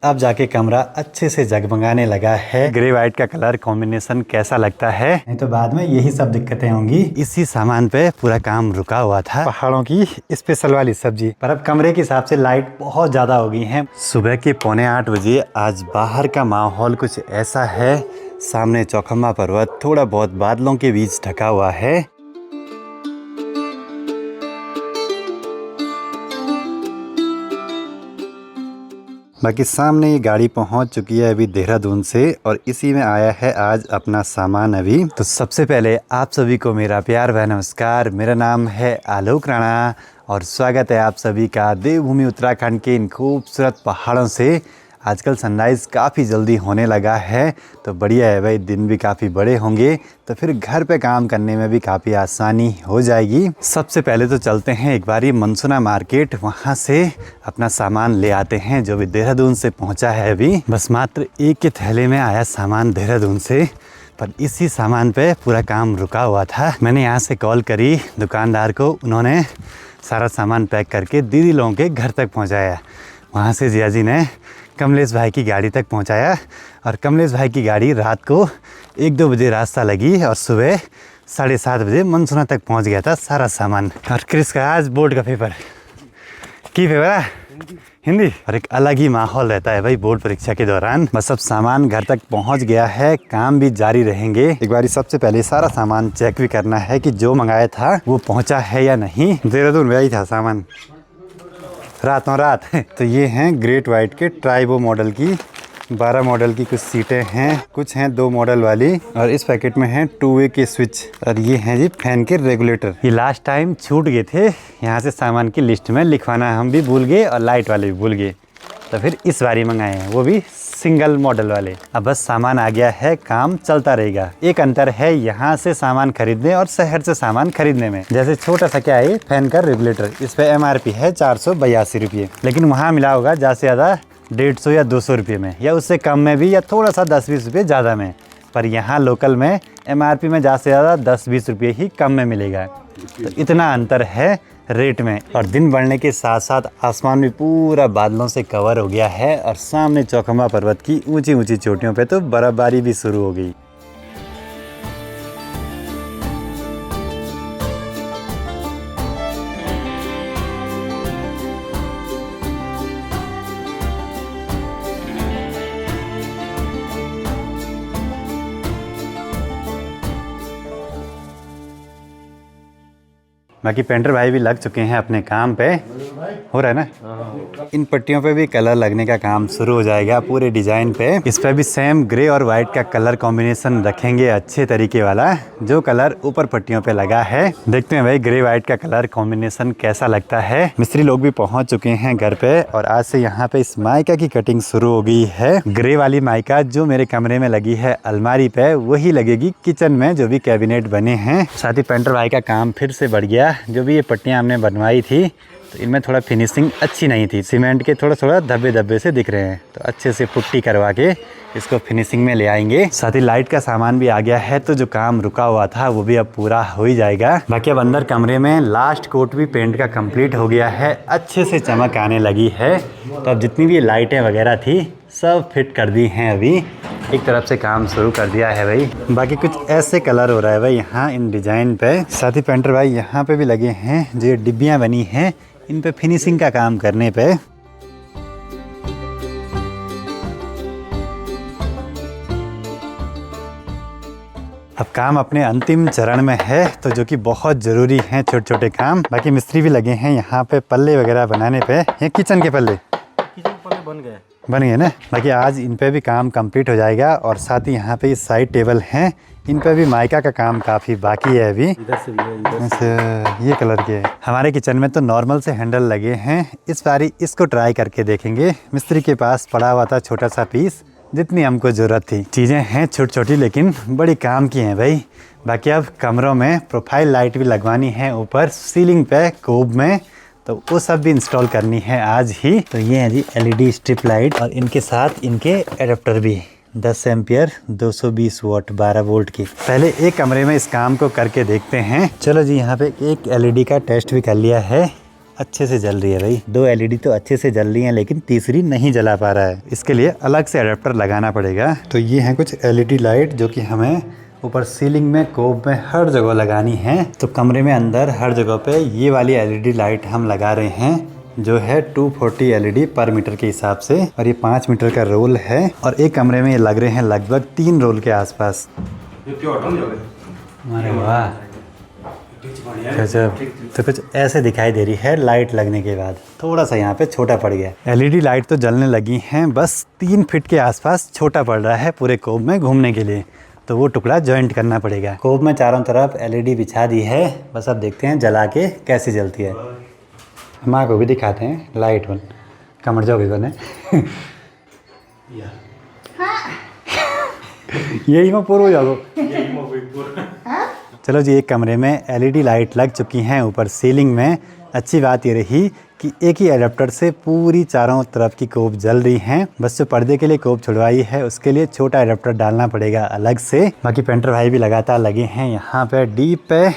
अब जाके कमरा अच्छे से जगमगाने लगा है। ग्रे व्हाइट का कलर कॉम्बिनेशन कैसा लगता है? नहीं तो बाद में यही सब दिक्कतें होंगी। इसी सामान पे पूरा काम रुका हुआ था। पहाड़ों की स्पेशल वाली सब्जी। पर अब कमरे के हिसाब से लाइट बहुत ज्यादा हो गई है। सुबह के 7:45 बजे आज बाहर का माहौल कुछ ऐसा है। सामने चौखम्मा पर्वत थोड़ा बहुत बादलों के बीच ढका हुआ है। बाकी सामने ये गाड़ी पहुंच चुकी है अभी देहरादून से, और इसी में आया है आज अपना सामान अभी। तो सबसे पहले आप सभी को मेरा प्यार व नमस्कार। मेरा नाम है आलोक राणा और स्वागत है आप सभी का देवभूमि उत्तराखंड के इन खूबसूरत पहाड़ों से। आजकल सनराइज़ काफ़ी जल्दी होने लगा है, तो बढ़िया है भाई, दिन भी काफ़ी बड़े होंगे तो फिर घर पे काम करने में भी काफ़ी आसानी हो जाएगी। सबसे पहले तो चलते हैं एक बारी मनसुना मार्केट, वहाँ से अपना सामान ले आते हैं जो भी देहरादून से पहुँचा है अभी। बस मात्र एक के थैले में आया सामान देहरादून से, पर इसी सामान पे पूरा काम रुका हुआ था। मैंने यहाँ से कॉल करी दुकानदार को, उन्होंने सारा सामान पैक करके दीदी लोगों के घर तक पहुँचाया। वहाँ से जिया जी ने कमलेश भाई की गाड़ी तक पहुंचाया, और कमलेश भाई की गाड़ी रात को 1-2 बजे रास्ता लगी और सुबह 7:30 बजे मनसुना तक पहुंच गया था सारा सामान। और क्रिस का आज बोर्ड का पेपर की पेपर है हिंदी, और एक अलग ही माहौल रहता है भाई बोर्ड परीक्षा के दौरान। बस अब सामान घर तक पहुंच गया है, काम भी जारी रहेंगे। एक बारी सबसे पहले सारा सामान चेक भी करना है कि जो मंगाया था वो पहुँचा है या नहीं। देहरादून में ही था सामान रात। तो ये हैं ग्रेट वाइट के ट्राइबो मॉडल की 12 मॉडल की कुछ सीटें हैं, कुछ हैं 2 मॉडल वाली, और इस पैकेट में हैं 2 वे के स्विच, और ये हैं जी फैन के रेगुलेटर। ये लास्ट टाइम छूट गए थे यहाँ से सामान की लिस्ट में लिखवाना, हम भी भूल गए और लाइट वाले भी भूल गए, तो फिर इस बारी मंगाए हैं, वो भी सिंगल मॉडल वाले। अब बस सामान आ गया है, काम चलता रहेगा। एक अंतर है यहाँ से सामान खरीदने और शहर से सामान खरीदने में। जैसे छोटा सा क्या है फैन का रेगुलेटर, इस पे MRP है 482 रुपये, लेकिन वहाँ मिला होगा ज़्यादा से ज़्यादा 150 या 200 रुपये में, या उससे कम में भी, या थोड़ा सा 10-20 रुपये ज़्यादा में। पर यहाँ लोकल में MRP में ज़्यादा से ज़्यादा 10-20 रुपये ही कम में मिलेगा। तो इतना अंतर है रेट में। और दिन बढ़ने के साथ साथ आसमान भी पूरा बादलों से कवर हो गया है, और सामने चौखम्मा पर्वत की ऊंची ऊंची चोटियों पे तो बर्फबारी भी शुरू हो गई। बाकी पेंटर भाई भी लग चुके हैं अपने काम पे, हो रहा है ना। इन पट्टियों पे भी कलर लगने का काम शुरू हो जाएगा पूरे डिजाइन पे। इस पे भी सेम ग्रे और वाइट का कलर कॉम्बिनेशन रखेंगे, अच्छे तरीके वाला, जो कलर ऊपर पट्टियों पे लगा है। देखते हैं भाई ग्रे वाइट का कलर कॉम्बिनेशन कैसा लगता है। मिस्त्री लोग भी पहुंच चुके हैं घर पे, और आज से यहाँ पे इस माइका की कटिंग शुरू हो गई है। ग्रे वाली माइका जो मेरे कमरे में लगी है अलमारी पे, वही लगेगी किचन में जो भी कैबिनेट बने हैं। साथ ही पेंटर भाई का काम फिर से बढ़ गया। जो भी ये पट्टियाँ हमने बनवाई थी तो इनमें थोड़ा फिनिशिंग अच्छी नहीं थी, सीमेंट के थोड़ा धब्बे से दिख रहे हैं, तो अच्छे से पुट्टी करवा के इसको फिनिशिंग में ले आएंगे। साथ ही लाइट का सामान भी आ गया है, तो जो काम रुका हुआ था वो भी अब पूरा हो ही जाएगा। बाकी अब अंदर कमरे में लास्ट कोट भी पेंट का कंप्लीट हो गया है, अच्छे से चमक आने लगी है। तो अब जितनी भी लाइटें वगैरह थी सब फिट कर दी हैं, अभी एक तरफ से काम शुरू कर दिया है भाई। बाकी कुछ ऐसे कलर हो रहा है भाई यहाँ इन डिजाइन पे। साथ ही पेंटर भाई यहाँ पे भी लगे हैं, जो डिब्बियाँ बनी हैं इन पे फिनिशिंग का काम करने पे। अब काम अपने अंतिम चरण में है, तो जो कि बहुत ज़रूरी हैं छोटे छोटे काम। बाकी मिस्त्री भी लगे हैं यहाँ पे पल्ले वगैरह बनाने पे। ये किचन के पल्ले बन गए ना। बाकी आज इन पे भी काम कंप्लीट हो जाएगा, और साथ ही यहाँ पे ये साइड टेबल हैं, इन पे भी माइका का काम काफ़ी बाकी है अभी। इधर से भी है, ये कलर के हमारे किचन में तो नॉर्मल से हैंडल लगे हैं। इस बारी इसको ट्राई करके देखेंगे। मिस्त्री के पास पड़ा हुआ था छोटा सा पीस, जितनी हमको ज़रूरत थी। चीज़ें हैं छोटी छोटी लेकिन बड़ी काम की हैं भाई। बाकी अब कमरों में प्रोफाइल लाइट भी लगवानी है ऊपर सीलिंग पे कोब में, तो वो सब भी इंस्टॉल करनी है आज ही। तो ये है जी LED स्ट्रिप लाइट, और इनके साथ इनके एडाप्टर भी 10 एम्पियर 220 वाट 12 वोल्ट की। पहले एक कमरे में इस काम को करके देखते हैं। चलो जी, यहाँ पे एक LED का टेस्ट भी कर लिया है। अच्छे से जल रही है भाई। 2 LED तो अच्छे से जल रही हैं, लेकिन तीसरी नहीं जला पा रहा है। इसके लिए अलग से अडेप्टर लगाना पड़ेगा। तो ये हैं कुछ LED लाइट जो कि हमें ऊपर सीलिंग में, कोब में, हर जगह लगानी है। तो कमरे में अंदर हर जगह पे ये वाली LED लाइट हम लगा रहे हैं, जो है 240 LED पर मीटर के हिसाब से, और ये 5 मीटर का रोल है। और एक कमरे में ये लग रहे हैं लगभग 3 रोल के आसपास। अरे वाह, गजब। तो कुछ ऐसे दिखाई दे रही है लाइट लगने के बाद। थोड़ा सा यहाँ पे छोटा पड़ गया। LED लाइट तो जलने लगी हैं, बस 3 फीट के आसपास छोटा पड़ रहा है पूरे कोब में घूमने के लिए। तो वो टुकड़ा जॉइंट करना पड़ेगा। कोब में चारों तरफ LED बिछा दी है, बस अब देखते हैं जला के कैसी जलती है। माँ को भी दिखाते हैं लाइट वन कमर जाओगे बने यही में पूरा हो जाओ। चलो जी, एक कमरे में LED लाइट लग चुकी हैं ऊपर सीलिंग में। अच्छी बात ये रही कि एक ही एडाप्टर से पूरी चारों तरफ की कोब जल रही हैं। बस जो पर्दे के लिए कोब छुड़वाई है उसके लिए छोटा एडाप्टर डालना पड़ेगा अलग से। बाकी पेंटर भाई भी लगातार लगे हैं यहाँ पे डीप पे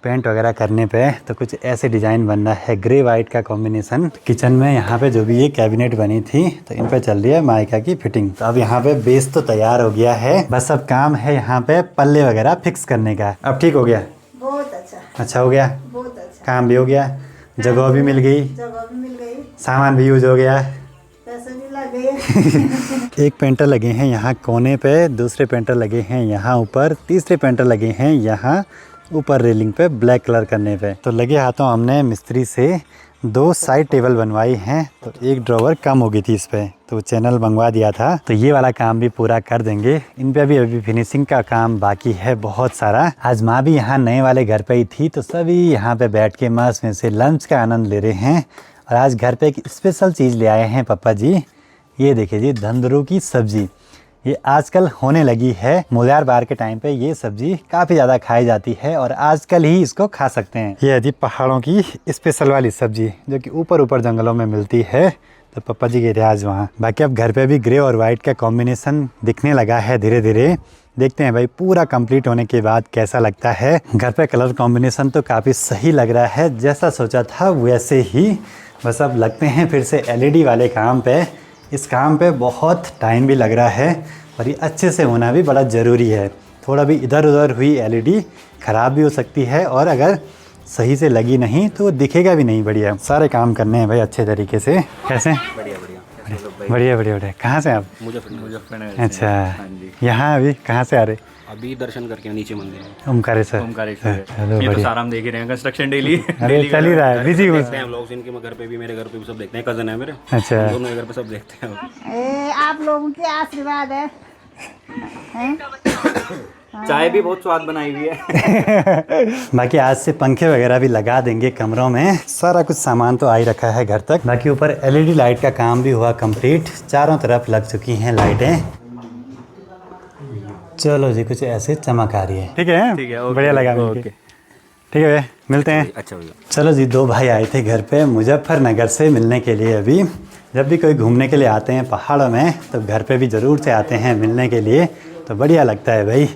पेंट वगैरह करने पे। तो कुछ ऐसे डिज़ाइन बनना है, ग्रे वाइट का कॉम्बिनेशन। किचन में यहाँ पे जो भी ये कैबिनेट बनी थी, तो इन पे चल रही है माइका की फिटिंग। तो अब यहाँ पे बेस तो तैयार हो गया है, बस अब काम है यहाँ पे पल्ले वगैरह फिक्स करने का। अब ठीक हो गया? बहुत अच्छा हो गया, बहुत अच्छा। काम भी हो गया, जगह भी मिल गई, सामान भी यूज हो गया, पैसे भी लग गए। एक पेंटर लगे हैं यहाँ कोने पे, दूसरे पेंटर लगे हैं यहाँ ऊपर, तीसरे पेंटर लगे हैं यहाँ ऊपर रेलिंग पे ब्लैक कलर करने पे। तो लगे हाथों हमने मिस्त्री से 2 साइड टेबल बनवाई हैं। तो एक ड्रॉवर कम हो गई थी इस पे, तो चैनल मंगवा दिया था। तो ये वाला काम भी पूरा कर देंगे। इन पे अभी फिनिशिंग का काम बाकी है बहुत सारा। आज माँ भी यहाँ नए वाले घर पे ही थी, तो सभी यहाँ पे बैठ के मस्त में से लंच का आनंद ले रहे हैं। और आज घर पे एक स्पेशल चीज़ ले आए हैं पापा जी। ये देखिए जी, धंधरू की सब्जी। ये आजकल होने लगी है। मोलियार बार के टाइम पे ये सब्जी काफ़ी ज़्यादा खाई जाती है और आजकल ही इसको खा सकते हैं। ये है जी पहाड़ों की स्पेशल वाली सब्जी, जो कि ऊपर ऊपर जंगलों में मिलती है। तो पापा जी गए थे आज वहाँ। बाकी अब घर पे भी ग्रे और वाइट का कॉम्बिनेशन दिखने लगा है धीरे धीरे। देखते हैं भाई पूरा कंप्लीट होने के बाद कैसा लगता है। घर पे कलर कॉम्बिनेशन तो काफ़ी सही लग रहा है, जैसा सोचा था वैसे ही। बस अब लगते हैं फिर से LED वाले काम पे। इस काम पे बहुत टाइम भी लग रहा है और ये अच्छे से होना भी बड़ा ज़रूरी है। थोड़ा भी इधर उधर हुई LED ख़राब भी हो सकती है, और अगर सही से लगी नहीं तो दिखेगा भी नहीं बढ़िया। सारे काम करने हैं भाई अच्छे तरीके से। कैसे? बढ़िया बढ़िया बढ़िया बढ़िया। कहाँ से आप? मुजफ्फरनगर। अच्छा, यहाँ अभी कहाँ से आ रहे? अभी दर्शन करके नीचे मंदिर में ओमकारेश्वर। ये तो सारा हम देख ही रहे हैं, कंस्ट्रक्शन डेली अरे चल ही रहा है, बिजी हूँ हम लोग। इनके घर पे भी, मेरे घर पे भी सब देखते हैं, कजन है मेरे। अच्छा, दोनों के घर पे सब देखते हैं। आप लोगों के आशीर्वाद है। चाय भी बहुत स्वाद बनाई हुई है। बाकी आज से पंखे वगैरह भी लगा देंगे कमरों में। सारा कुछ सामान तो आ ही रखा है घर तक। बाकी ऊपर LED लाइट का काम भी हुआ कंप्लीट। चारों तरफ लग चुकी हैं लाइटें। चलो जी, कुछ ऐसे चमक आ रही है। ठीक है, बढ़िया लगा मिलके। ठीक है भैया, मिलते हैं। अच्छा भैया। चलो जी, 2 भाई आए थे घर पे मुजफ्फरनगर से मिलने के लिए। अभी जब भी कोई घूमने के लिए आते हैं पहाड़ों में, तो घर पे भी ज़रूर से आते हैं मिलने के लिए। तो बढ़िया लगता है भाई।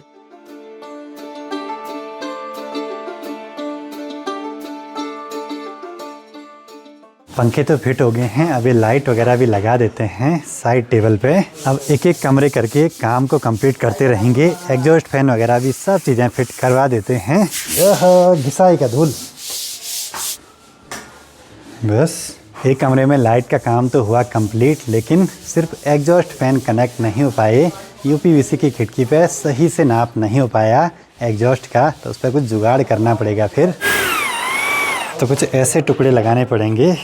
पंखे तो फिट हो गए हैं, अभी लाइट वगैरह भी लगा देते हैं साइड टेबल पे। अब एक एक कमरे करके काम को कंप्लीट करते रहेंगे। एग्जॉस्ट फैन वगैरह भी सब चीज़ें फिट करवा देते हैं। यह घिसाई का धूल। बस एक कमरे में लाइट का काम तो हुआ कंप्लीट, लेकिन सिर्फ एग्जॉस्ट फैन कनेक्ट नहीं हो पाए। UPVC की खिड़की पे सही से नाप नहीं हो पाया एग्जॉस्ट का, तो उस पर कुछ जुगाड़ करना पड़ेगा फिर। तो कुछ ऐसे टुकड़े लगाने पड़ेंगे।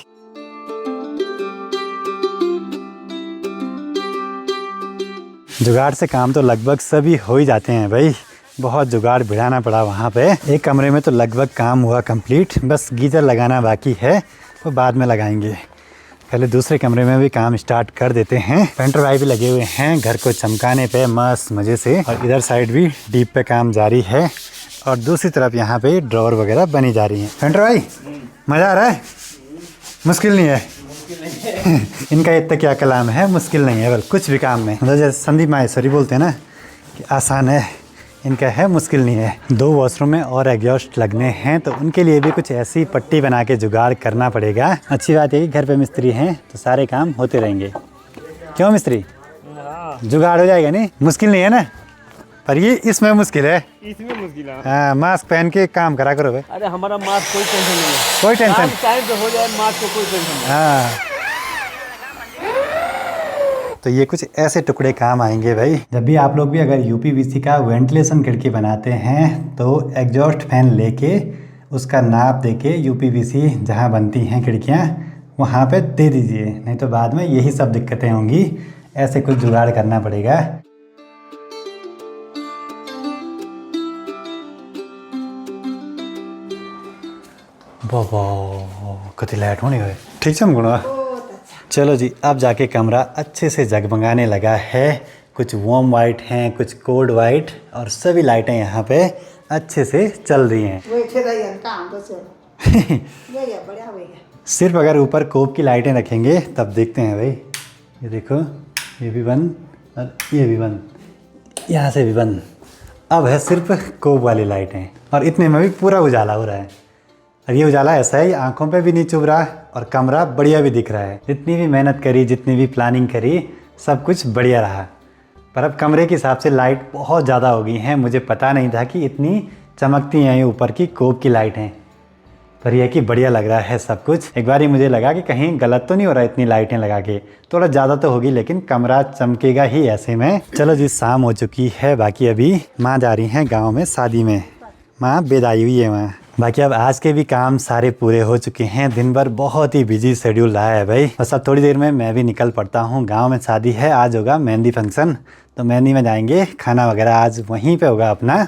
जुगाड़ से काम तो लगभग सभी हो ही जाते हैं भाई। बहुत जुगाड़ भिड़ाना पड़ा वहाँ पे। एक कमरे में तो लगभग काम हुआ कंप्लीट, बस गीजर लगाना बाकी है, वो बाद में लगाएंगे। पहले दूसरे कमरे में भी काम स्टार्ट कर देते हैं। पेंटर भाई भी लगे हुए हैं घर को चमकाने पे मस्त मज़े से। और इधर साइड भी डीप पे काम जारी है, और दूसरी तरफ यहाँ पे ड्रॉवर वगैरह बनी जा रही हैं। पेंटर भाई, मज़ा आ रहा है? मुश्किल नहीं है? इनका इतना क्या कलाम है, मुश्किल नहीं है बल कुछ भी काम में। मतलब जैसे संदीप माहेश्वरी बोलते हैं ना कि आसान है, इनका है मुश्किल नहीं है। 2 वॉशरूम में और एग्जॉस्ट लगने हैं तो उनके लिए भी कुछ ऐसी पट्टी बना के जुगाड़ करना पड़ेगा। अच्छी बात है कि घर पे मिस्त्री हैं तो सारे काम होते रहेंगे। क्यों मिस्त्री, जुगाड़ हो जाएगा नहीं? मुश्किल नहीं है ना, पर ये इसमें मुश्किल है। इसमें मुश्किल है। हाँ, मास्क पहन के काम करा करो भाई। अरे हमारा मास्क कोई टेंशन नहीं है, कोई टेंशन टाइम पे हो जाए मास्क को कोई टेंशन नहीं। हाँ, तो ये कुछ ऐसे टुकड़े काम आएंगे भाई। जब भी आप लोग भी अगर यूपीवीसी का वेंटिलेशन खिड़की बनाते हैं तो एग्जॉस्ट फैन लेके उसका नाप देके यूपीवीसी जहाँ बनती हैं खिड़कियाँ वहाँ पे दे दीजिए, नहीं तो बाद में यही सब दिक्कतें होंगी। ऐसे कुछ जुगाड़ करना पड़ेगा। कति लाइट होने गए। ठीक है मुगुणा, चलो जी अब जाके कमरा अच्छे से जगमगाने लगा है। कुछ वार्म वाइट हैं, कुछ कोल्ड वाइट, और सभी लाइटें यहाँ पे अच्छे से चल रही हैं। काम तो चल बढ़िया हो गया। सिर्फ अगर ऊपर कोप की लाइटें रखेंगे तब देखते हैं भाई। ये देखो, ये भी बंद और ये भी बंद, यहाँ से भी बंद। अब है सिर्फ कोप वाली लाइटें और इतने में भी पूरा उजाला हो रहा है। और ये उजाला ऐसा है आंखों पे भी नहीं चुभ रहा और कमरा बढ़िया भी दिख रहा है। जितनी भी मेहनत करी, जितनी भी प्लानिंग करी, सब कुछ बढ़िया रहा। पर अब कमरे के हिसाब से लाइट बहुत ज़्यादा हो गई हैं। मुझे पता नहीं था कि इतनी चमकती हैं ये ऊपर की कोप की लाइटें। पर यह कि बढ़िया लग रहा है सब कुछ। एक बार ही मुझे लगा कि कहीं गलत तो नहीं हो रहा इतनी लाइटें लगा के। थोड़ा ज़्यादा तो होगी लेकिन कमरा चमकेगा ही ऐसे में। चलो जी शाम हो चुकी है। बाकी अभी माँ जा रही हैं गांव में शादी में। माँ बेदाई हुई है वहाँ। बाकी अब आज के भी काम सारे पूरे हो चुके हैं। दिन भर बहुत ही बिजी शेड्यूल रहा है भाई। बस अब थोड़ी देर में मैं भी निकल पड़ता हूँ। गाँव में शादी है, आज होगा मेहंदी फंक्शन, तो मेहंदी में जाएंगे। खाना वगैरह आज वहीं पे होगा अपना।